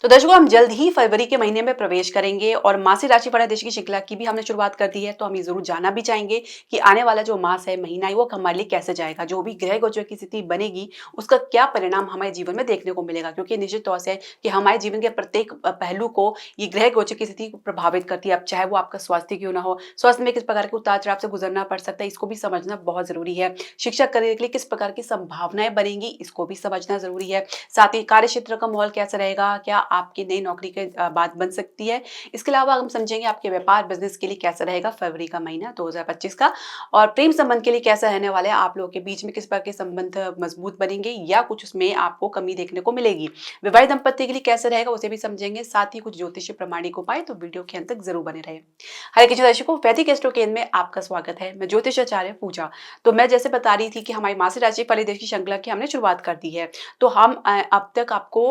तो दर्शकों हम जल्द ही फरवरी के महीने में प्रवेश करेंगे और मासिक राशि फलादेश की श्रृंखला की भी हमने शुरुआत कर दी है। तो हम ये जरूर जानना भी चाहेंगे कि आने वाला जो मास है, महीना है, वो हमारे लिए कैसे जाएगा। जो भी ग्रह गोचर की स्थिति बनेगी उसका क्या परिणाम हमारे जीवन में देखने को मिलेगा, क्योंकि निश्चित तौर से कि हमारे जीवन के प्रत्येक पहलू को ये ग्रह गोचर की स्थिति प्रभावित करती है। अब चाहे वो आपका स्वास्थ्य क्यों ना हो, स्वास्थ्य में किस प्रकार के उतार चढ़ाव से गुजरना पड़ सकता है, इसको भी समझना बहुत जरूरी है। शिक्षा करियर के लिए किस प्रकार की संभावनाएं बनेंगी, इसको भी समझना जरूरी है। साथ ही कार्य क्षेत्र का माहौल कैसा रहेगा, क्या आपकी नई नौकरी के बात बन सकती है। इसके अलावा हम समझेंगे आपके व्यापार बिजनेस के लिए कैसा रहेगा फरवरी का महीना 2025 का, और प्रेम संबंध के लिए कैसा रहने वाला है। आप लोगों के बीच में किस प्रकार के संबंध मजबूत बनेंगे या कुछ उसमें आपको कमी देखने को मिलेगी। विवाहित दंपत्ति के लिए कैसा रहेगा उसे भी समझेंगे। साथ ही कुछ ज्योतिष प्रमाणिक उपाय, तो वीडियो के अंत तक जरूर बने रहे। हरे कृष्ण दर्शकों, वैदिक एस्ट्रो केंद्र में आपका स्वागत है। मैं ज्योतिष आचार्य पूजा। तो मैं जैसे बता रही थी कि हमारी मासिक राशि फलादेश की श्रृंखला की हमने शुरुआत कर दी है। तो हम अब तक आपको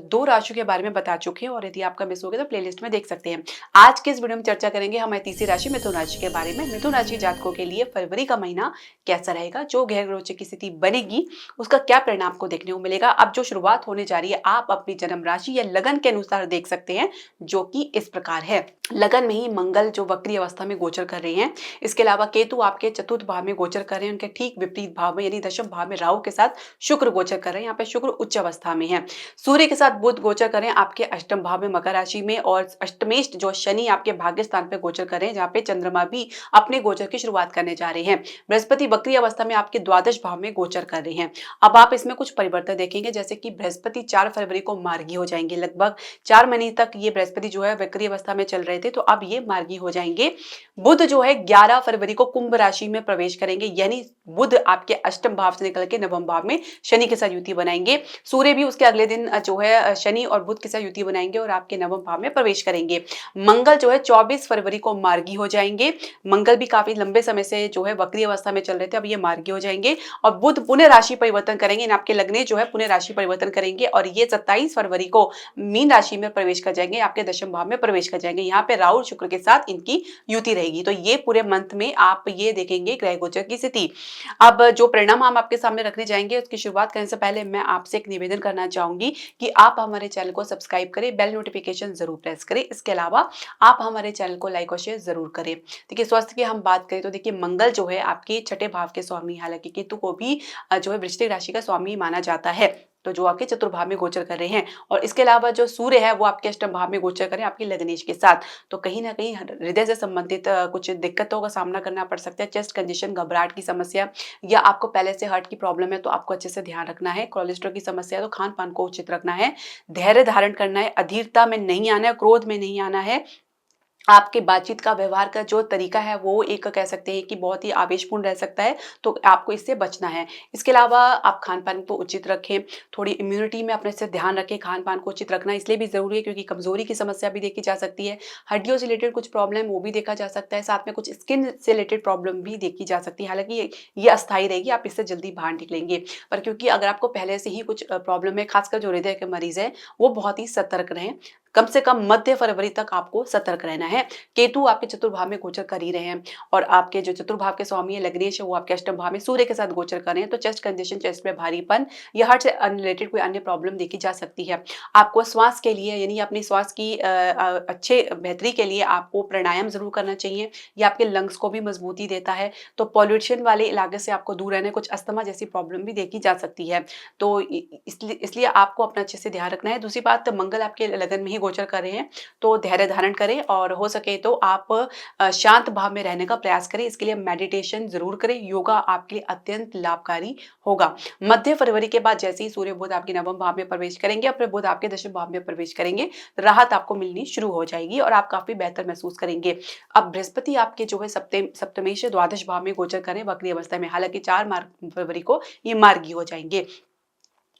2 राशियों के बारे में बता चुके हैं, और यदि आपका मिस हो गया तो प्लेलिस्ट में देख सकते हैं। आज के इस वीडियो में चर्चा करेंगे हमारी तीसरी राशि मिथुन राशि के बारे में। मिथुन राशि जातकों के लिए फरवरी का महीना कैसा रहेगा, जो ग्रह गोचर की स्थिति बनेगी उसका क्या परिणाम आपको देखने को मिलेगा। अब जो शुरुआत होने जा रही है आप अपनी जन्म राशि या लगन के अनुसार देख सकते हैं, जो कि इस प्रकार है। लगन में ही मंगल जो वक्री अवस्था में गोचर कर रहे हैं। इसके अलावा केतु आपके चतुर्थ भाव में गोचर कर रहे हैं, उनके ठीक विपरीत भाव में यानी दशम भाव में राहु के साथ शुक्र गोचर कर रहे हैं। यहाँ पे शुक्र उच्च अवस्था में है। सूर्य के साथ बुध गोचर करें आपके अष्टम भाव में मकर राशि में, और अष्टमेश जो शनि आपके भाग्य स्थान पे गोचर करें, जहाँ पे चंद्रमा भी अपने गोचर की शुरुआत करने जा रहे हैं। बृहस्पति वक्री अवस्था में आपके द्वादश भाव में गोचर कर रहे हैं। अब आप इसमें कुछ परिवर्तन देखेंगे, जैसे कि बृहस्पति 4 फरवरी को मार्गी हो जाएंगे। लगभग 4 महीने तक ये बृहस्पति जो है वक्री अवस्था में चल रहे थे, तो अब ये मार्गी हो जाएंगे। बुध जो है 11 फरवरी को कुंभ राशि में प्रवेश करेंगे, यानी बुध आपके अष्टम भाव से निकल के नवम भाव में शनि के साथ युति बनाएंगे। सूर्य भी उसके अगले दिन जो है शनि और बुध के साथ युति बनाएंगे और आपके नवम भाव में प्रवेश करेंगे। मंगल जो है 24 फरवरी को मार्गी हो जाएंगे। मंगल भी काफी लंबे समय से जो है वक्री अवस्था में चल रहे थे, अब ये मार्गी हो जाएंगे। और बुध पुनः राशि परिवर्तन करेंगे, आपके लग्ने जो है पुनः राशि परिवर्तन करेंगे, और ये 27 फरवरी को मीन राशि में प्रवेश कर जाएंगे, आपके दशम भाव में प्रवेश कर जाएंगे। यहाँ पे राहु शुक्र के साथ इनकी युति रहेगी। तो ये पूरे मंथ में आप ये देखेंगे ग्रह गोचर की स्थिति। अब जो परिणाम हम आपके सामने रखने जाएंगे, उसकी शुरुआत करने से पहले मैं आपसे एक निवेदन करना चाहूंगी कि आप हमारे चैनल को सब्सक्राइब करें, बेल नोटिफिकेशन जरूर प्रेस करें। इसके अलावा आप हमारे चैनल को लाइक और शेयर जरूर करें। देखिए स्वास्थ्य की हम बात करें तो देखिए मंगल जो है आपके छठे भाव के स्वामी, हालांकि केतु को भी जो है वृश्चिक राशि का स्वामी माना जाता है, तो जो आपके चतुर्भाव में गोचर कर रहे हैं। और इसके अलावा जो सूर्य है वो आपके अष्टम भाव में गोचर करें आपके लग्नेश के साथ, तो कहीं ना कहीं हृदय से संबंधित कुछ दिक्कतों का सामना करना पड़ सकता है। चेस्ट कंजेशन, घबराहट की समस्या, या आपको पहले से हार्ट की प्रॉब्लम है तो आपको अच्छे से ध्यान रखना है। कोलेस्ट्रॉल की समस्या है तो खान पान को उचित रखना है। धैर्य धारण करना है, अधीरता में नहीं आना है, क्रोध में नहीं आना है। आपके बातचीत का व्यवहार का जो तरीका है वो एक कह सकते हैं कि बहुत ही आवेशपूर्ण रह सकता है, तो आपको इससे बचना है। इसके अलावा आप खान पान को उचित रखें, थोड़ी इम्यूनिटी में अपने से ध्यान रखें। खान पान को उचित रखना इसलिए भी जरूरी है क्योंकि कमजोरी की समस्या भी देखी जा सकती है। हड्डियों से रिलेटेड कुछ प्रॉब्लम वो भी देखा जा सकता है, साथ में कुछ स्किन से रिलेटेड प्रॉब्लम भी देखी जा सकती है। हालांकि ये अस्थायी रहेगी, आप इससे जल्दी बाहर निकलेंगे। पर क्योंकि अगर आपको पहले से ही कुछ प्रॉब्लम है, खासकर जो हृदय के मरीज है वो बहुत ही सतर्क रहें। कम से कम मध्य फरवरी तक आपको सतर्क रहना है। केतु आपके चतुर्भाव में गोचर कर ही रहे हैं, और आपके जो चतुर्भाव के स्वामी है लग्नेश है वो आपके अष्टम भाव में सूर्य के साथ गोचर कर रहे हैं, तो चेस्ट कंजेशन, चेस्ट में भारीपन या हार्ट से अनरिलेटेड कोई अन्य प्रॉब्लम देखी जा सकती है। आपको श्वास के लिए यानी अपनी श्वास की अच्छे बेहतरी के लिए आपको प्राणायाम जरूर करना चाहिए। ये आपके लंग्स को भी मजबूती देता है। तो पॉल्यूशन वाले इलाके से आपको दूर रहना, कुछ अस्थमा जैसी प्रॉब्लम भी देखी जा सकती है, तो इसलिए आपको अपना अच्छे से ध्यान रखना है। दूसरी बात, मंगल आपके लगन में ही गोचर कर रहे हैं, तो धैर्य धारण करें और हो सके तो आप शांत भाव में रहने का प्रयास करें। इसके लिए मेडिटेशन जरूर करें, योगा आपके लिए अत्यंत लाभकारी होगा। मध्य फरवरी के बाद जैसे ही सूर्य बुध आपके नवम भाव में प्रवेश करेंगे और फिर बुध आपके दशम भाव में प्रवेश करेंगे, राहत आपको मिलनी शुरू हो जाएगी और आप काफी बेहतर महसूस करेंगे। अब बृहस्पति आपके जो है सप्तमेश द्वादश भाव में गोचर करें वक्री अवस्था में, हालांकि 4 फरवरी को ये मार्गी हो जाएंगे।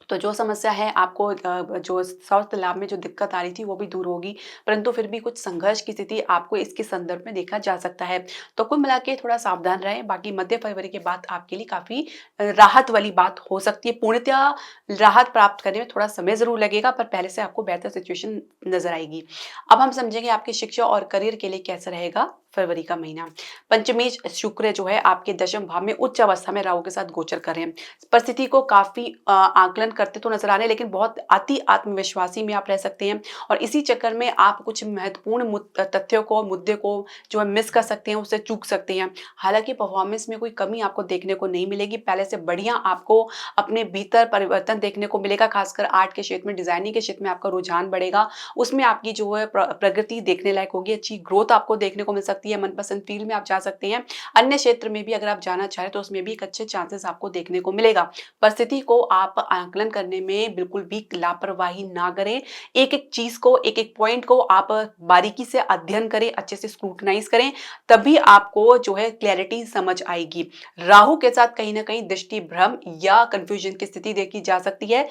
तो जो समस्या है आपको जो स्वास्थ्य लाभ में जो दिक्कत आ रही थी वो भी दूर होगी, परंतु फिर भी कुछ संघर्ष की स्थिति आपको इसके संदर्भ में देखा जा सकता है। तो कुल मिला के थोड़ा सावधान रहें। बाकी मध्य फरवरी के बाद आपके लिए काफी राहत वाली बात हो सकती है। पूर्णतया राहत प्राप्त करने में थोड़ा समय जरूर लगेगा, पर पहले से आपको बेहतर सिचुएशन नजर आएगी। अब हम समझेंगे आपकी शिक्षा और करियर के लिए कैसा रहेगा फरवरी का महीना। पंचमेश शुक्र जो है आपके दशम भाव में उच्च अवस्था में राहु के साथ गोचर कर रहे हैं। परिस्थिति को काफ़ी आकलन करते तो नज़र आ रहे हैं, लेकिन बहुत अति आत्मविश्वासी में आप रह सकते हैं और इसी चक्कर में आप कुछ महत्वपूर्ण तथ्यों को, मुद्दे को जो है मिस कर सकते हैं, उससे चूक सकते हैं। हालाँकि परफ़ॉर्मेंस में कोई कमी आपको देखने को नहीं मिलेगी, पहले से बढ़िया आपको अपने भीतर परिवर्तन देखने को मिलेगा, खासकर आर्ट के क्षेत्र में, डिज़ाइनिंग के क्षेत्र में आपका रुझान बढ़ेगा। उसमें आपकी जो है प्रगति देखने लायक होगी, अच्छी ग्रोथ आपको देखने को मिल सकती है, मनपसंद फ़ील्ड में आप जा सकते हैं। अन्य क्षेत्र में भी अगर आप जाना चाहें तो उसमें भी एक अच्छे चांसेस आपको देखने को मिलेगा। परिस्थिति को आप आकलन करने में बिल्कुल भी लापरवाही ना करें। एक-एक चीज़ को, एक-एक पॉइंट को आप बारीकी से अध्ययन करें, अच्छे से स्क्रूटनाइज़ करें, तभी आपको जो है क्लैरिटी समझ आएगी। राहु के साथ कहीं न कहीं दृष्टि भ्रम या कन्फ्यूजन की स्थिति देखी जा सकती है।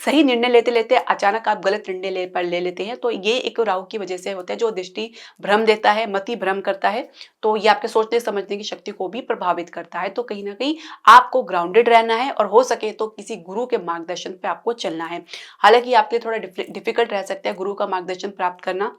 सही निर्णय लेते-लेते अचानक आप गलत निर्णय ले लेते हैं, तो ये एक राहु की वजह से होता है, जो दृष्टि भ्रम देता है, मति भ्रम करता है, तो ये आपके सोचने समझने की शक्ति को भी प्रभावित करता है। तो कहीं न कहीं आपको ग्राउंडेड रहना है और हो सके तो किसी गुरु के मार्गदर्शन पे आपको चलना है। हालाँकि आपके लिए थोड़ा डिफ़िकल्ट रह सकता है गुरु का मार्गदर्शन प्राप्त करना,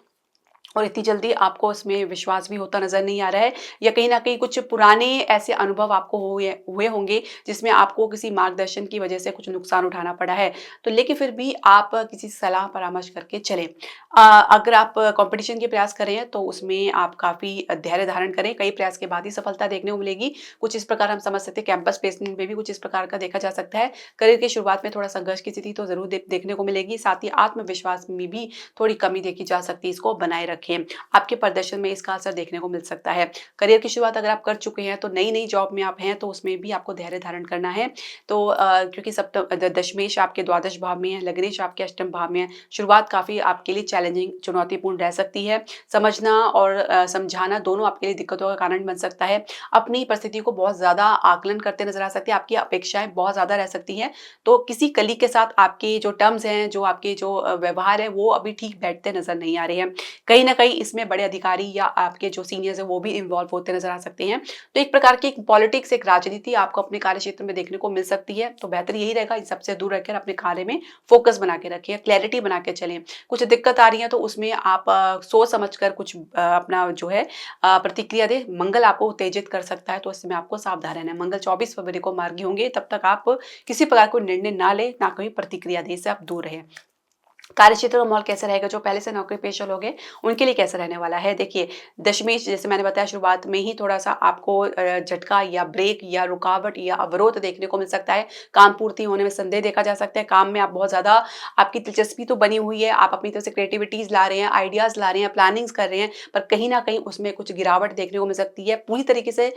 और इतनी जल्दी आपको उसमें विश्वास भी होता नज़र नहीं आ रहा है, या कहीं न कहीं कुछ पुराने ऐसे अनुभव आपको हुए हुए होंगे जिसमें आपको किसी मार्गदर्शन की वजह से कुछ नुकसान उठाना पड़ा है। तो लेकिन फिर भी आप किसी सलाह परामर्श करके चलें। अगर आप कॉम्पिटिशन के प्रयास कर रहे हैं तो उसमें आप काफ़ी धैर्य धारण करें, कई प्रयास के बाद ही सफलता देखने को मिलेगी। कुछ इस प्रकार हम समझ सकते हैं, कैंपस प्लेसमेंट में भी कुछ इस प्रकार का देखा जा सकता है। करियर की शुरुआत में थोड़ा संघर्ष की स्थिति तो ज़रूर देखने को मिलेगी, साथ ही आत्मविश्वास में भी थोड़ी कमी देखी जा सकती है, इसको बनाए रखें। आपके प्रदर्शन में इसका असर देखने को मिल सकता है। करियर की शुरुआत अगर आप कर चुके हैं, तो नई-नई जॉब में आप हैं, तो उसमें भी आपको धैर्य धारण करना है। तो क्योंकि दशमेश आपके द्वादश भाव में है, लग्नेश आपके अष्टम भाव में है, शुरुआत काफ़ी आपके लिए चैलेंजिंग, चुनौतीपूर्ण रह सकती है। समझना और समझाना दोनों आपके लिए दिक्कतों का कारण बन सकता है। अपनी परिस्थिति को बहुत ज़्यादा आकलन करते नज़र आ सकते हैं, आपकी अपेक्षाएँ बहुत ज़्यादा रह सकती हैं। तो किसी कलीग के साथ आपके जो टर्म्स हैं, जो आपके जो व्यवहार है, वो अभी ठीक बैठते नज़र नहीं आ रहे हैं। कहीं न कहीं इसमें बड़े अधिकारी या आपके जो सीनियर्स हैं, वो भी इन्वॉल्व होते नज़र आ सकते हैं। तो एक प्रकार की एक पॉलिटिक्स, एक राजनीति आपको अपने कार्यक्षेत्र में देखने को मिल सकती है। तो बेहतर यही रहेगा, इन सबसे दूर रहकर अपने कार्य में फ़ोकस बना के रखिए, क्लैरिटी बना के चलें। कुछ दिक्कत आ रही है तो उसमें आप सोच समझ कर कुछ अपना जो है प्रतिक्रिया दें। मंगल आपको उत्तेजित कर सकता है, तो इसमें आपको सावधान रहना है। मंगल 24 फरवरी को मार्गी होंगे, तब तक आप किसी प्रकार कोई निर्णय ना लें, ना कोई प्रतिक्रिया दें, इससे आप दूर रहें। कार्यक्षेत्र का माहौल कैसा रहेगा? जो पहले से नौकरी पेशा लोग हैं, उनके लिए कैसा रहने वाला है? देखिए, दशमेश जैसे मैंने बताया शुरुआत में ही थोड़ा-सा आपको झटका या ब्रेक या रुकावट या अवरोध देखने को मिल सकता है। काम पूर्ति होने में संदेह देखा जा सकता है। काम में आप बहुत ज़्यादा, आपकी दिलचस्पी तो बनी हुई है, आप अपनी तरफ से क्रिएटिविटीज़ ला रहे हैं, आइडियाज़ ला रहे हैं, प्लानिंग्स कर रहे हैं, पर कहीं न कहीं उसमें कुछ गिरावट देखने को मिल सकती है। पूरी तरीके से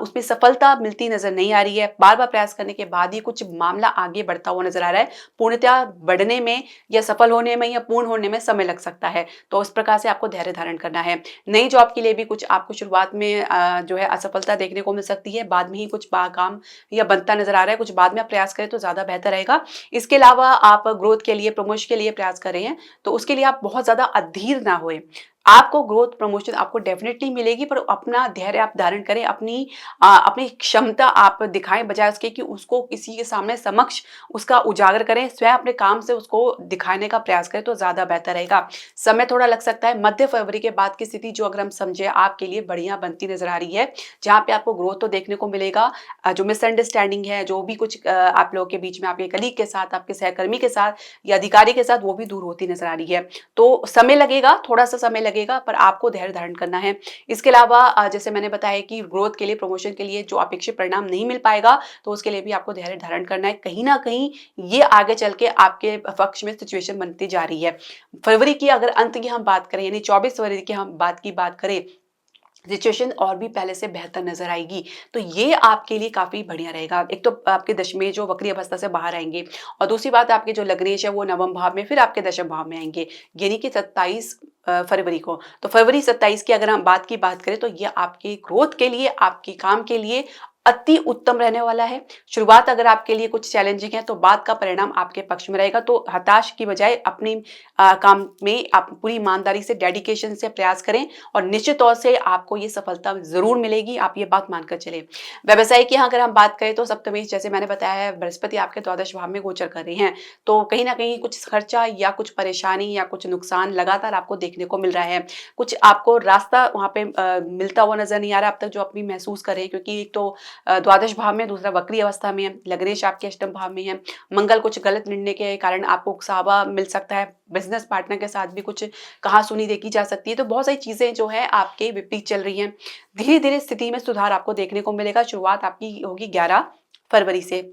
उसमें सफलता मिलती नज़र नहीं आ रही है। बार-बार प्रयास करने के बाद ही कुछ मामला आगे बढ़ता हुआ नज़र आ रहा है। पूर्णतः बढ़ने में या सफल होने में या पूर्ण होने में समय लग सकता है। तो इस प्रकार से आपको धैर्य धारण करना है। नई जॉब के लिए भी कुछ आपको शुरुआत में जो है असफलता देखने को मिल सकती है। बाद में ही कुछ काम या बनता नज़र आ रहा है, कुछ बाद में आप प्रयास करें तो ज़्यादा बेहतर रहेगा। इसके अलावा आप ग्रोथ के लिए, प्रमोशन के लिए प्रयास कर रहे हैं, तो उसके लिए आप बहुत ज़्यादा अधीर ना होएँ। आपको ग्रोथ, प्रमोशन आपको डेफ़िनिटली मिलेगी, पर अपना धैर्य आप धारण करें, अपनी क्षमता आप दिखाएँ, बजाय उसके कि उसको किसी के सामने समक्ष उसका उजागर करें। स्वयं अपने काम से उसको दिखाने का प्रयास करें तो ज़्यादा बेहतर रहेगा। समय थोड़ा लग सकता है। मध्य फरवरी के बाद की स्थिति जो अगर हम समझें, आपके लिए बढ़िया बनती नज़र आ रही है, जहाँ पे आपको ग्रोथ तो देखने को मिलेगा। जो मिसअंडरस्टैंडिंग है, जो भी कुछ आप लोगों के बीच में, आपके कलीग के साथ, आपके सहकर्मी के साथ या अधिकारी के साथ, वो भी दूर होती नज़र आ रही है। तो समय लगेगा, थोड़ा-सा समय लगेगा, पर आपको धैर्य धारण करना है। इसके अलावा जैसे मैंने बताया कि ग्रोथ के लिए, प्रमोशन के लिए जो अपेक्षित परिणाम नहीं मिल पाएगा, तो उसके लिए भी आपको धैर्य धारण करना है। कहीं न कहीं ये आगे चल के आपके पक्ष में सिचुएशन बनती जा रही है। फरवरी की अगर अंत की हम बात करें, यानी 24 फरवरी की हम बात करें, सिचुएशन और भी पहले से बेहतर नज़र आएगी। तो ये आपके लिए काफ़ी बढ़िया रहेगा। एक तो आपके दशमेश जो वक्री अवस्था से बाहर आएँगे, और दूसरी बात आपके जो लग्नेश है वो नवम भाव में, फिर आपके दशम भाव में आएँगे, यानी कि 27 फरवरी को। तो फरवरी 27 की अगर हम बात करें, तो ये आपके ग्रोथ के लिए, आपके काम के लिए अति उत्तम रहने वाला है। शुरुआत अगर आपके लिए कुछ चैलेंजिंग है तो बाद का परिणाम आपके पक्ष में रहेगा। तो हताश की बजाय अपनी काम में आप पूरी ईमानदारी से, डेडिकेशन से प्रयास करें और निश्चित तौर से आपको ये सफलता ज़रूर मिलेगी, आप ये बात मानकर चलें। व्यवसाय की यहाँ अगर हम बात करें तो सप्तमेश जैसे मैंने बताया है, बृहस्पति आपके द्वादश भाव में गोचर कर रहे हैं। तो कहीं न कहीं कुछ खर्चा या कुछ परेशानी या कुछ नुकसान लगातार आपको देखने को मिल रहा है। कुछ आपको रास्ता वहाँ पे मिलता हुआ नज़र नहीं आ रहा अब तक जो अपनी महसूस कर रहे हैं, क्योंकि एक तो द्वादश भाव में, दूसरा वक्री अवस्था में है, लग्नेश आपके अष्टम भाव में है। मंगल कुछ गलत निर्णय के कारण आपको उकसावा मिल सकता है। बिज़नेस पार्टनर के साथ भी कुछ कहा-सुनी देखी जा सकती है। तो बहुत सारी चीज़ें जो है आपके विपरीत चल रही हैं। धीरे-धीरे स्थिति में सुधार आपको देखने को मिलेगा। शुरुआत आपकी होगी 11 फरवरी से।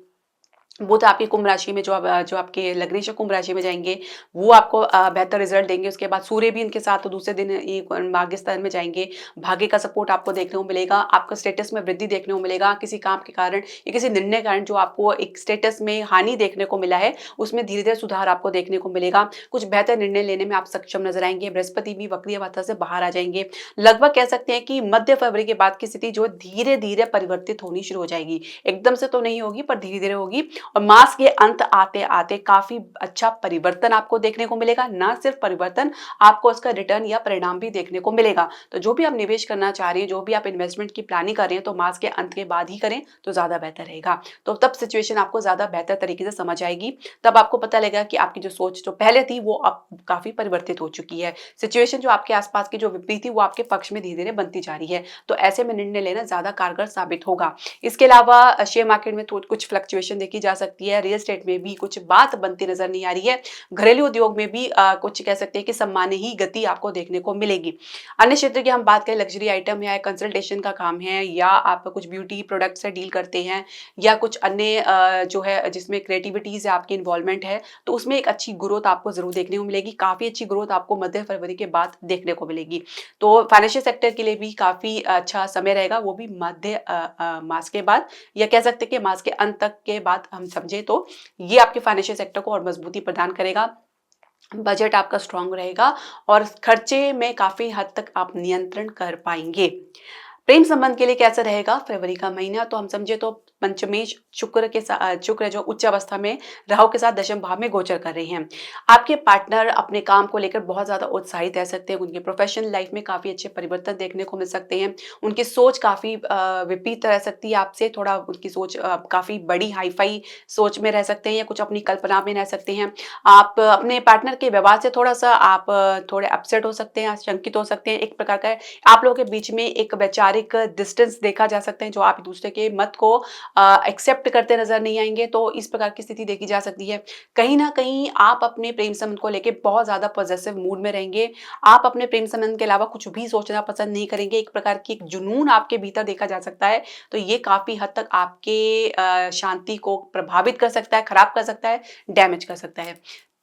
बुध आपकी कुंभ राशि में जो आपके लग्नेश कुंभ राशि में जाएँगे, वो आपको बेहतर रिज़ल्ट देंगे। उसके बाद सूर्य भी इनके साथ तो दूसरे दिन ये भाग्य स्थान में जाएँगे। भाग्य का सपोर्ट आपको देखने को मिलेगा। आपका स्टेटस में वृद्धि देखने को मिलेगा। किसी काम के कारण या किसी निर्णय के कारण जो आपको एक स्टेटस में हानि देखने को मिला है, उसमें धीरे-धीरे सुधार आपको देखने को मिलेगा। कुछ बेहतर निर्णय लेने में आप सक्षम नज़र आएँगे। बृहस्पति भी वक्री अवस्था से बाहर आ जाएँगे। लगभग कह सकते हैं कि मध्य फरवरी के बाद की स्थिति जो है धीरे-धीरे परिवर्तित होनी शुरू हो जाएगी। एकदम से तो नहीं होगी, पर धीरे-धीरे होगी। और मास के अंत आते-आते काफ़ी अच्छा परिवर्तन आपको देखने को मिलेगा। ना सिर्फ परिवर्तन, आपको उसका रिटर्न या परिणाम भी देखने को मिलेगा। तो जो भी आप निवेश करना चाह रही हैं, जो भी आप इन्वेस्टमेंट की प्लानिंग कर रहे हैं, तो मास के अंत के बाद ही करें, तो ज़्यादा बेहतर रहेगा। तो तब सिचुएशन आपको ज़्यादा बेहतर तरीके से समझ आएगी। तब आपको पता लगेगा कि आपकी जो सोच जो पहले थी, वो अब काफ़ी परिवर्तित हो चुकी है। सिचुएशन जो आपके आस-पास की जो विपरीत थी, वो आपके पक्ष में धीरे-धीरे बनती जा रही है। तो ऐसे में निर्णय लेना ज़्यादा कारगर साबित होगा। इसके अलावा शेयर मार्केट में थोड़ी कुछ फ्लक्चुएशन देखी जा सकती है। रियल एस्टेट में भी कुछ बात बनती नज़र नहीं आ रही है। घरेलू उद्योग में भी कुछ कह सकते हैं कि सम्माननीय ही गति आपको देखने को मिलेगी। अन्य क्षेत्र की हम बात करें, लग्ज़री आइटम या कंसल्टेशन का काम है, या आप कुछ ब्यूटी प्रोडक्ट से डील करते हैं, या कुछ अन्य जो है जिसमें क्रिएटिविटी से आपकी इन्वॉल्वमेंट है, तो उसमें एक अच्छी ग्रोथ आपको ज़रूर देखने को मिलेगी। काफ़ी अच्छी ग्रोथ आपको मध्य फरवरी के बाद देखने को मिलेगी। तो फाइनेंशियल सेक्टर के लिए भी काफ़ी अच्छा समय रहेगा, वो भी मध्य मास के बाद, या कह सकते हैं कि मास के अंत तक के बाद हम समझे तो ये आपके फाइनेंशियल सेक्टर को और मजबूती प्रदान करेगा। बजट आपका स्ट्रांग रहेगा और खर्चे में काफ़ी हद तक आप नियंत्रण कर पाएँगे। प्रेम संबंध के लिए कैसा रहेगा फरवरी का महीना? तो हम समझे तो पंचमेश शुक्र जो उच्च अवस्था में राहु के साथ दशम भाव में गोचर कर रहे हैं। आपके पार्टनर अपने काम को लेकर बहुत ज़्यादा उत्साहित रह सकते हैं। उनकी प्रोफेशनल लाइफ में काफ़ी अच्छे परिवर्तन देखने को मिल सकते हैं। उनकी सोच काफ़ी विपरीत रह सकती है आपसे। थोड़ा उनकी सोच काफ़ी बड़ी हाई-फाई सोच में रह सकते हैं, या कुछ अपनी कल्पना में रह सकते हैं। आप अपने पार्टनर के व्यवहार से थोड़ा-सा आप थोड़े अपसेट हो सकते हैं, शंकित हो सकते हैं। एक प्रकार का आप लोगों के बीच में एक वैचारिक डिस्टेंस देखा जा सकता है, जो आप एक-दूसरे के मत को एक्सेप्ट करते नज़र नहीं आएँगे, तो इस प्रकार की स्थिति देखी जा सकती है। कहीं न कहीं आप अपने प्रेम संबंध को लेके बहुत ज़्यादा पॉसेसिव मूड में रहेंगे। आप अपने प्रेम संबंध के अलावा कुछ भी सोचना पसंद नहीं करेंगे। एक प्रकार की एक जुनून आपके भीतर देखा जा सकता है, तो ये काफ़ी हद तक आपके शांति को प्रभावित कर सकता है, खराब कर सकता है, डैमेज कर सकता है।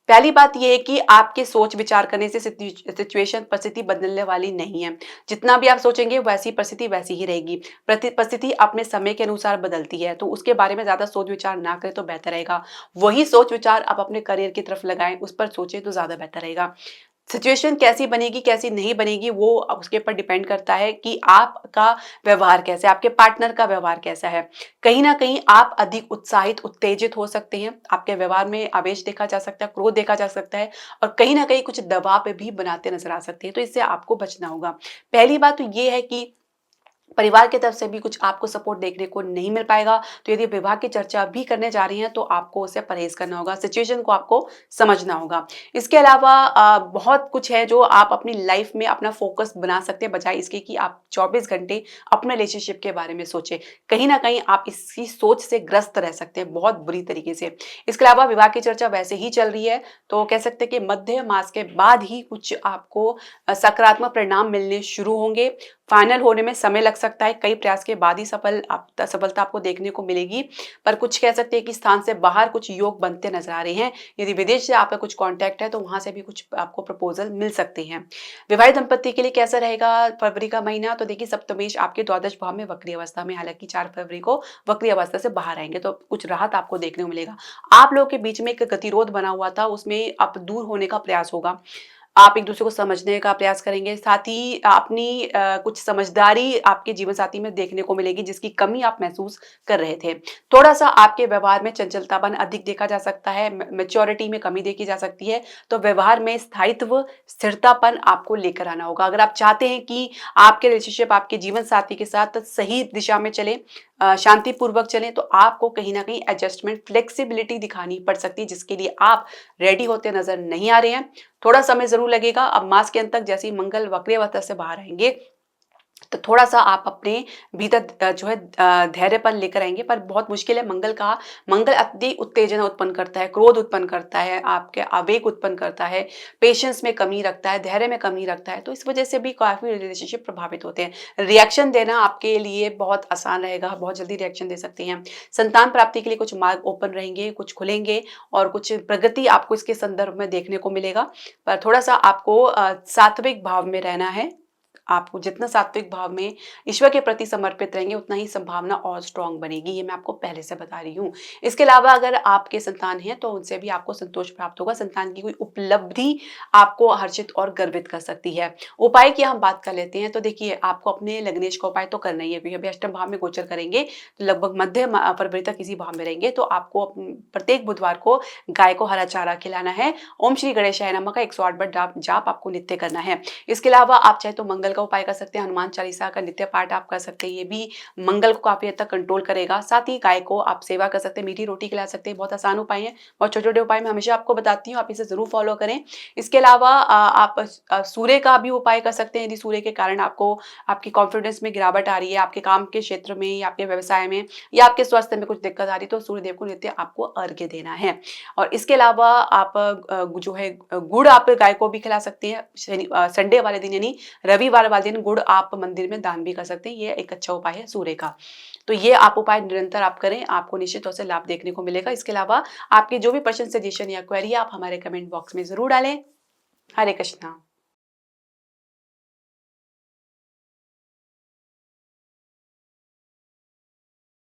पहली बात ये है कि आपके सोच विचार करने से सिचुएशन परिस्थिति बदलने वाली नहीं है। जितना भी आप सोचेंगे वैसी परिस्थिति वैसी ही रहेगी। परिस्थिति अपने समय के अनुसार बदलती है, तो उसके बारे में ज़्यादा सोच विचार ना करें तो बेहतर रहेगा। वही सोच विचार आप अपने करियर की तरफ लगाएँ, उस पर सोचें तो ज़्यादा बेहतर रहेगा। सिचुएशन कैसी बनेगी, कैसी नहीं बनेगी, वो उसके ऊपर डिपेंड करता है कि आपका व्यवहार कैसा है, आपके पार्टनर का व्यवहार कैसा है। कहीं न कहीं आप अधिक उत्साहित, उत्तेजित हो सकते हैं। आपके व्यवहार में आवेश देखा जा सकता है, क्रोध देखा जा सकता है, और कहीं न कहीं कुछ दबाव भी बनाते नज़र आ सकते हैं, तो इससे आपको बचना होगा। पहली बात तो ये है कि परिवार की तरफ से भी कुछ आपको सपोर्ट देखने को नहीं मिल पाएगा। तो यदि विवाह की चर्चा भी करने जा रही हैं, तो आपको उससे परहेज़ करना होगा, सिचुएशन को आपको समझना होगा। इसके अलावा बहुत कुछ है जो आप अपनी लाइफ़ में अपना फ़ोकस बना सकते हैं, बजाए इसके कि आप 24 घंटे अपने रिलेशनशिप के बारे में सोचें। कहीं न कहीं आप इसी सोच से ग्रस्त रह सकते हैं, बहुत बुरी तरीके से। इसके अलावा विवाह की चर्चा वैसे ही चल रही है, तो कह सकते हैं कि मध्य मास के बाद ही कुछ आपको सकारात्मक परिणाम मिलने शुरू होंगे। फाइनल होने में समय लग सकता है, कई प्रयास के बाद ही सफलता आपको देखने को मिलेगी, पर कुछ कह सकते हैं कि स्थान से बाहर कुछ योग बनते नज़र आ रहे हैं। यदि विदेश से आपका कुछ कॉन्टैक्ट है, तो वहाँ से भी कुछ आपको प्रपोज़ल मिल सकते हैं। विवाहित दंपत्ति के लिए कैसा रहेगा फरवरी का महीना? तो देखिए, सप्तमेश आपके द्वादश भाव में वक्री अवस्था में, हालाँकि 4 फरवरी को वक्री अवस्था से बाहर आएँगे, तो कुछ राहत आपको देखने को मिलेगा। आप लोगों के बीच में एक गतिरोध बना हुआ था, उसमें अब दूर होने का प्रयास होगा। आप एक-दूसरे को समझने का प्रयास करेंगे, साथ ही अपनी कुछ समझदारी आपके जीवनसाथी में देखने को मिलेगी, जिसकी कमी आप महसूस कर रहे थे। थोड़ा-सा आपके व्यवहार में चंचलतापन अधिक देखा जा सकता है, मैच्योरिटी में कमी देखी जा सकती है, तो व्यवहार में स्थायित्व, स्थिरतापन आपको लेकर आना होगा। अगर आप चाहते हैं कि आपके रिलेशनशिप आपके जीवनसाथी के साथ सही दिशा में चले, शांतिपूर्वक चलें, तो आपको कहीं न कहीं एडजस्टमेंट, फ्लेक्सिबिलिटी दिखानी पड़ सकती है, जिसके लिए आप रेडी होते नज़र नहीं आ रहे हैं। थोड़ा समय ज़रूर लगेगा। अब मास के अंत तक जैसे ही मंगल वक्री अवस्था से बाहर आएँगे, तो थोड़ा-सा आप अपने भीतर जो है धैर्यपन लेकर आएँगे, पर बहुत मुश्किल है। मंगल अति उत्तेजना उत्पन्न करता है, क्रोध उत्पन्न करता है, आपके आवेग उत्पन्न करता है, पेशेंस में कमी रखता है, धैर्य में कमी रखता है, तो इस वजह से भी काफ़ी रिलेशनशिप प्रभावित होते हैं। रिएक्शन देना आपके लिए बहुत आसान रहेगा, बहुत जल्दी रिएक्शन दे सकती हैं। संतान प्राप्ति के लिए कुछ मार्ग ओपन रहेंगे, कुछ खुलेंगे और कुछ प्रगति आपको इसके संदर्भ में देखने को मिलेगा। पर थोड़ा-सा आपको सात्विक भाव में रहना है। आपको जितना सात्विक भाव में ईश्वर के प्रति समर्पित रहेंगे, उतना ही संभावना और स्ट्रॉन्ग बनेगी, ये मैं आपको पहले से बता रही हूँ। इसके अलावा अगर आपके संतान हैं, तो उनसे भी आपको संतोष प्राप्त होगा। संतान की कोई उपलब्धि आपको हर्षित और गर्वित कर सकती है। उपाय की हम बात कर लेते हैं, तो देखिए आपको अपने लग्नेश का उपाय तो करना ही है, क्योंकि अभी अष्टम भाव में गोचर करेंगे, तो लगभग मध्य फरवरी तक इसी भाव में रहेंगे, तो आपको प्रत्येक बुधवार को गाय को हरा चारा खिलाना है। ओम श्री गणेशाय नमः का 108 बार जाप आपको नित्य करना है। इसके अलावा आप चाहे तो मंगल का उपाय कर सकते हैं, हनुमान चालीसा का नित्य पाठ आप कर सकते हैं, ये भी मंगल को काफ़ी हद तक कंट्रोल करेगा। साथ ही गाय को आप सेवा कर सकते हैं, मीठी रोटी खिला सकते हैं, बहुत आसान उपाय हैं, बहुत छोटे-छोटे उपाय मैं हमेशा आपको बताती हूँ, आप इसे ज़रूर फॉलो करें। इसके अलावा आप सूर्य का भी उपाय कर सकते हैं, यदि सूर्य के कारण आपको आपकी कॉन्फिडेंस में गिरावट आ रही है, आपके काम के क्षेत्र में या आपके व्यवसाय में या आपके स्वास्थ्य में कुछ दिक्कत आ रही है, तो सूर्य देव को नित्य आपको अर्घ्य देना है। और इसके अलावा आप जो है गुड़ आप गाय को भी खिला सकते हैं, संडे वाले दिन यानी रविवार वाले दिन गुड़ आप मंदिर में दान भी कर सकते हैं, ये एक अच्छा उपाय है सूर्य का। तो ये आप उपाय निरंतर आप करें, आपको निश्चित तौर से लाभ देखने को मिलेगा। इसके अलावा आपके जो भी प्रश्न, सजेशन या क्वेरी है, आप हमारे कमेंट बॉक्स में ज़रूर डालें। हरे कृष्णा।